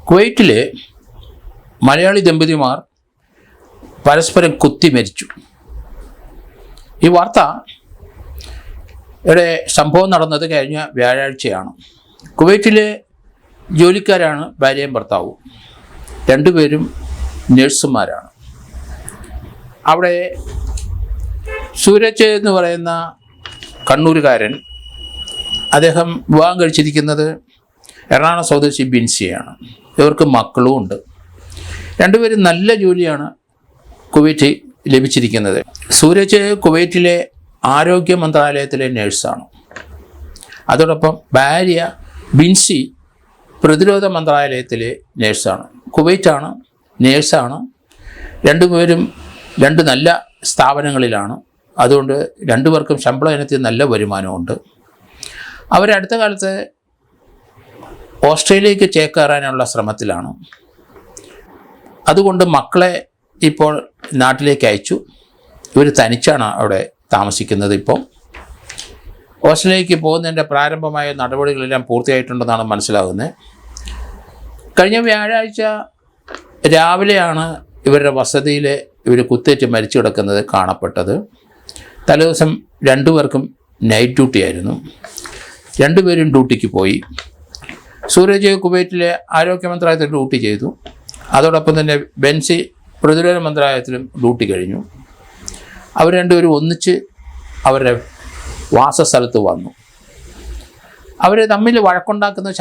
കുവൈറ്റിലെ മലയാളി ദമ്പതിമാർ പരസ്പരം കുത്തി മരിച്ചു. ഈ വാർത്ത ഇവിടെ സംഭവം നടന്നത് കഴിഞ്ഞ വ്യാഴാഴ്ചയാണ്. കുവൈറ്റിലെ ജോലിക്കാരാണ് ഭാര്യയും ഭർത്താവും. രണ്ടുപേരും നഴ്സുമാരാണ്. അവിടെ സൂരജ് എന്ന് പറയുന്ന കണ്ണൂരുകാരൻ, അദ്ദേഹം വിവാഹം കഴിച്ചിരിക്കുന്നത് എറണാകുളം സ്വദേശി ബിൻസിയാണ്. ഇവർക്ക് മക്കളും ഉണ്ട്. രണ്ടുപേരും നല്ല ജോലിയാണ് കുവൈറ്റ് ലഭിച്ചിരിക്കുന്നത്. സൂരജ് കുവൈറ്റിലെ ആരോഗ്യ മന്ത്രാലയത്തിലെ നഴ്സാണ്. അതോടൊപ്പം ഭാര്യ ബിൻസി പ്രതിരോധ മന്ത്രാലയത്തിലെ നഴ്സാണ്. കുവൈറ്റാണ്, നേഴ്സാണ്. രണ്ടുപേരും രണ്ട് നല്ല സ്ഥാപനങ്ങളിലാണ്. അതുകൊണ്ട് രണ്ടുപേർക്കും ശമ്പള ഇനത്തിൽ നല്ല വരുമാനമുണ്ട്. അവരടുത്ത കാലത്ത് ഓസ്ട്രേലിയക്ക് ചേക്കേറാനുള്ള ശ്രമത്തിലാണ്. അതുകൊണ്ട് മക്കളെ ഇപ്പോൾ നാട്ടിലേക്ക് അയച്ചു. ഇവർ തനിച്ചാണ് അവിടെ താമസിക്കുന്നത്. ഇപ്പോൾ ഓസ്ട്രേലിയക്ക് പോകുന്നതിൻ്റെ പ്രാരംഭമായ നടപടികളെല്ലാം പൂർത്തിയായിട്ടുണ്ടെന്നാണ് മനസ്സിലാകുന്നത്. കഴിഞ്ഞ വ്യാഴാഴ്ച രാവിലെയാണ് ഇവരുടെ വസതിയിൽ ഇവർ കുത്തേറ്റ് മരിച്ചു കിടക്കുന്നത് കാണപ്പെട്ടത്. തലേദിവസം രണ്ടുപേർക്കും നൈറ്റ് ഡ്യൂട്ടി ആയിരുന്നു. രണ്ടുപേരും ഡ്യൂട്ടിക്ക് പോയി. സൂരജ് കുവൈറ്റിലെ ആരോഗ്യ മന്ത്രാലയത്തിൽ ഡ്യൂട്ടി ചെയ്തു. അതോടൊപ്പം തന്നെ ബെൻസി പ്രതിരോധ മന്ത്രാലയത്തിലും ഡ്യൂട്ടി കഴിഞ്ഞു. അവർ രണ്ടുപേരും ഒന്നിച്ച് അവരുടെ വാസസ്ഥലത്ത് വന്നു. അവർ തമ്മിൽ വഴക്കുണ്ടാക്കുന്ന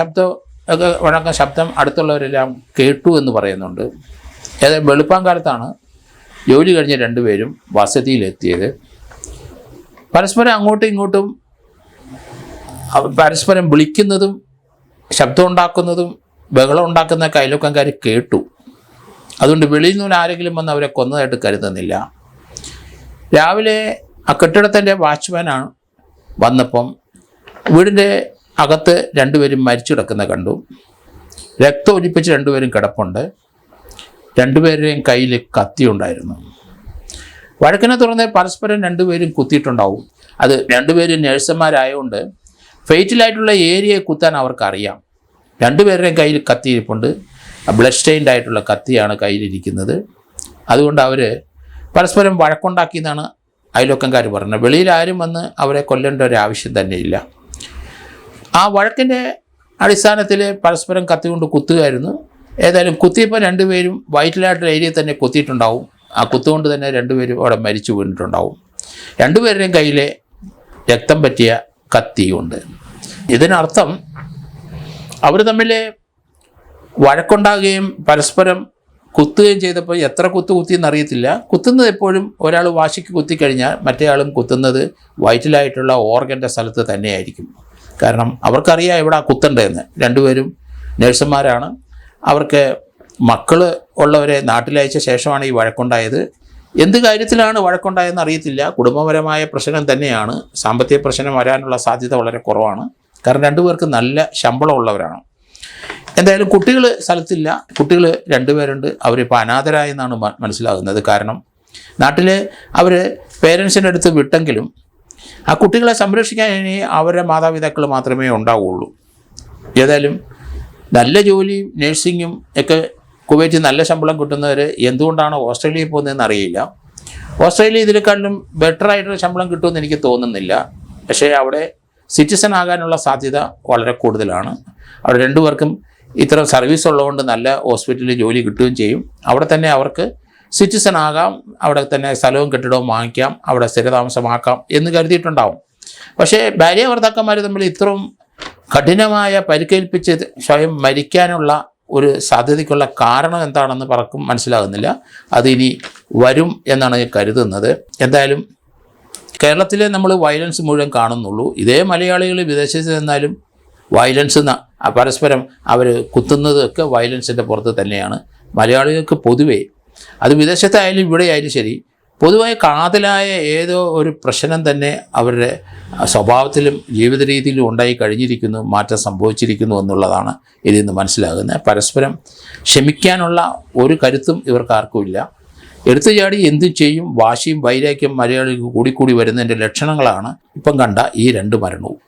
ശബ്ദം അടുത്തുള്ളവരെല്ലാം കേട്ടു എന്ന് പറയുന്നുണ്ട്. ഏതായാലും വെളുപ്പാങ്കാലത്താണ് ജോലി കഴിഞ്ഞ് രണ്ടുപേരും വസതിയിലെത്തിയത്. പരസ്പരം അങ്ങോട്ടും ഇങ്ങോട്ടും പരസ്പരം വിളിക്കുന്നതും ശബ്ദം ഉണ്ടാക്കുന്നതും ബഹളം ഉണ്ടാക്കുന്ന അയൽവക്കംകാർ കേട്ടു. അതുകൊണ്ട് വെളിയിൽ നിന്ന് ആരെങ്കിലും വന്ന് അവരെ കൊന്നതായിട്ട് കരുതുന്നില്ല. രാവിലെ ആ കെട്ടിടത്തിൻ്റെ വാച്ച്മാനാണ് വന്നപ്പം വീടിൻ്റെ അകത്ത് രണ്ടുപേരും മരിച്ചു കിടക്കുന്ന കണ്ടു. രക്തം ഒലിപ്പിച്ച് രണ്ടുപേരും കിടപ്പുണ്ട്. രണ്ടുപേരുടെയും കയ്യിൽ കത്തി ഉണ്ടായിരുന്നു. വഴക്കിനെ തുടർന്ന് പരസ്പരം രണ്ടുപേരും കുത്തിയിട്ടുണ്ടാവും. അത് രണ്ടുപേരും നഴ്സുമാരായതുകൊണ്ട് ഫെയ്റ്റലായിട്ടുള്ള ഏരിയയെ കുത്താൻ അവർക്കറിയാം. രണ്ടുപേരുടെയും കയ്യിൽ കത്തിയിരിപ്പുണ്ട്. ബ്ലഡ് സ്റ്റെയിൻഡ് ആയിട്ടുള്ള കത്തിയാണ് കയ്യിലിരിക്കുന്നത്. അതുകൊണ്ട് അവർ പരസ്പരം വഴക്കുണ്ടാക്കിയെന്നാണ് അയൽവക്കംകാർ പറഞ്ഞത്. വെളിയിൽ ആരും വന്ന് അവരെ കൊല്ലേണ്ട ഒരു ആവശ്യം തന്നെയില്ല. ആ വഴക്കിൻ്റെ അടിസ്ഥാനത്തിൽ പരസ്പരം കത്തി കൊണ്ട് കുത്തുകയായിരുന്നു. ഏതായാലും കുത്തിയപ്പോൾ രണ്ടുപേരും വൈറ്റലായിട്ടുള്ള ഏരിയയിൽ തന്നെ കുത്തിയിട്ടുണ്ടാവും. ആ കുത്തുകൊണ്ട് തന്നെ രണ്ടുപേരും അവിടെ മരിച്ചു വീണിട്ടുണ്ടാവും. രണ്ടുപേരുടെയും കയ്യിലെ രക്തം പറ്റിയ കത്തിയുണ്ട്. ഇതിനർത്ഥം അവർ തമ്മിൽ വഴക്കുണ്ടാകുകയും പരസ്പരം കുത്തുകയും ചെയ്തപ്പോൾ എത്ര കുത്തിയെന്നറിയത്തില്ല. കുത്തുന്നത് എപ്പോഴും ഒരാൾ വാശിക്ക് കുത്തിക്കഴിഞ്ഞാൽ മറ്റേയാളും കുത്തുന്നത് വൈറ്റലായിട്ടുള്ള ഓർഗൻ്റെ സ്ഥലത്ത് തന്നെയായിരിക്കും. കാരണം അവർക്കറിയാം എവിടെ കുത്തേണ്ടതെന്ന്. രണ്ടുപേരും നഴ്സുമാരാണ്. അവർക്ക് മക്കൾ ഉള്ളവരെ നാട്ടിലയച്ച ശേഷമാണ് ഈ വഴക്കുണ്ടായത്. എന്ത് കാര്യത്തിലാണ് വഴക്കുണ്ടായതെന്ന് അറിയത്തില്ല. കുടുംബപരമായ പ്രശ്നം തന്നെയാണ്. സാമ്പത്തിക പ്രശ്നം വരാനുള്ള സാധ്യത വളരെ കുറവാണ്. കാരണം രണ്ടുപേർക്ക് നല്ല ശമ്പളമുള്ളവരാണ്. എന്തായാലും കുട്ടികൾ സ്ഥലത്തില്ല. കുട്ടികൾ രണ്ടുപേരുണ്ട്. അവരിപ്പോൾ അനാഥരായെന്നാണ് മനസ്സിലാകുന്നത്. കാരണം നാട്ടിൽ അവർ പേരൻസിൻ്റെ അടുത്ത് വിട്ടെങ്കിലും ആ കുട്ടികളെ സംരക്ഷിക്കാൻ ഇനി അവരുടെ മാതാപിതാക്കൾ മാത്രമേ ഉണ്ടാവുകയുള്ളൂ. ഏതായാലും നല്ല ജോലിയും നഴ്സിങ്ങും ഒക്കെ കുവൈറ്റിൽ നല്ല ശമ്പളം കിട്ടുന്നവർ എന്തുകൊണ്ടാണ് ഓസ്ട്രേലിയയിൽ പോകുന്നതെന്ന് അറിയില്ല. ഓസ്ട്രേലിയ ഇതിനെക്കാട്ടിലും ബെറ്റർ ആയിട്ടുള്ള ശമ്പളം കിട്ടുമെന്ന് എനിക്ക് തോന്നുന്നില്ല. പക്ഷേ അവിടെ സിറ്റിസൺ ആകാനുള്ള സാധ്യത വളരെ കൂടുതലാണ്. അവിടെ രണ്ടുപേർക്കും ഇത്തരം സർവീസ് ഉള്ളതുകൊണ്ട് നല്ല ഹോസ്പിറ്റലിൽ ജോലി കിട്ടുകയും ചെയ്യും. അവിടെ തന്നെ അവർക്ക് സിറ്റിസൺ ആകാം. അവിടെ തന്നെ സ്ഥലവും കെട്ടിടവും വാങ്ങിക്കാം. അവിടെ സ്ഥിരതാമസമാക്കാം എന്ന് കരുതിയിട്ടുണ്ടാവും. പക്ഷേ ഭാര്യ ഭർത്താക്കന്മാർ തമ്മിൽ ഇത്രയും കഠിനമായ പരിക്കേൽപ്പിച്ച് സ്വയം മരിക്കാനുള്ള ഒരു സാധ്യതയ്ക്കുള്ള കാരണം എന്താണെന്ന് പലർക്കും മനസ്സിലാകുന്നില്ല. അതിനി വരും എന്നാണ് കരുതുന്നത്. എന്തായാലും കേരളത്തിൽ നമ്മൾ വയലൻസ് മുഴുവൻ കാണുന്നുള്ളൂ. ഇതേ മലയാളികൾ വിദേശത്ത് നിന്നാലും വയലൻസ് പരസ്പരം അവർ കുത്തുന്നതൊക്കെ വയലൻസിൻ്റെ പുറത്ത് തന്നെയാണ്. മലയാളികൾക്ക് പൊതുവേ, അത് വിദേശത്തായാലും ഇവിടെ ആയാലും ശരി, പൊതുവായ കാതലായ ഏതോ ഒരു പ്രശ്നം തന്നെ അവരുടെ സ്വഭാവത്തിലും ജീവിത രീതിയിലും ഉണ്ടായി കഴിഞ്ഞിരിക്കുന്നു, മാറ്റം സംഭവിച്ചിരിക്കുന്നു എന്നുള്ളതാണ് ഇതിൽ നിന്ന് മനസ്സിലാകുന്നത്. പരസ്പരം ക്ഷമിക്കാനുള്ള ഒരു കരുത്തും ഇവർക്കാർക്കും ഇല്ല. എടുത്തു ചാടി എന്തും ചെയ്യും. വാശിയും വൈരാഗ്യം മലയാളികൾക്ക് കൂടിക്കൂടി വരുന്നതിൻ്റെ ലക്ഷണങ്ങളാണ് ഇപ്പം കണ്ട ഈ രണ്ട് മരണവും.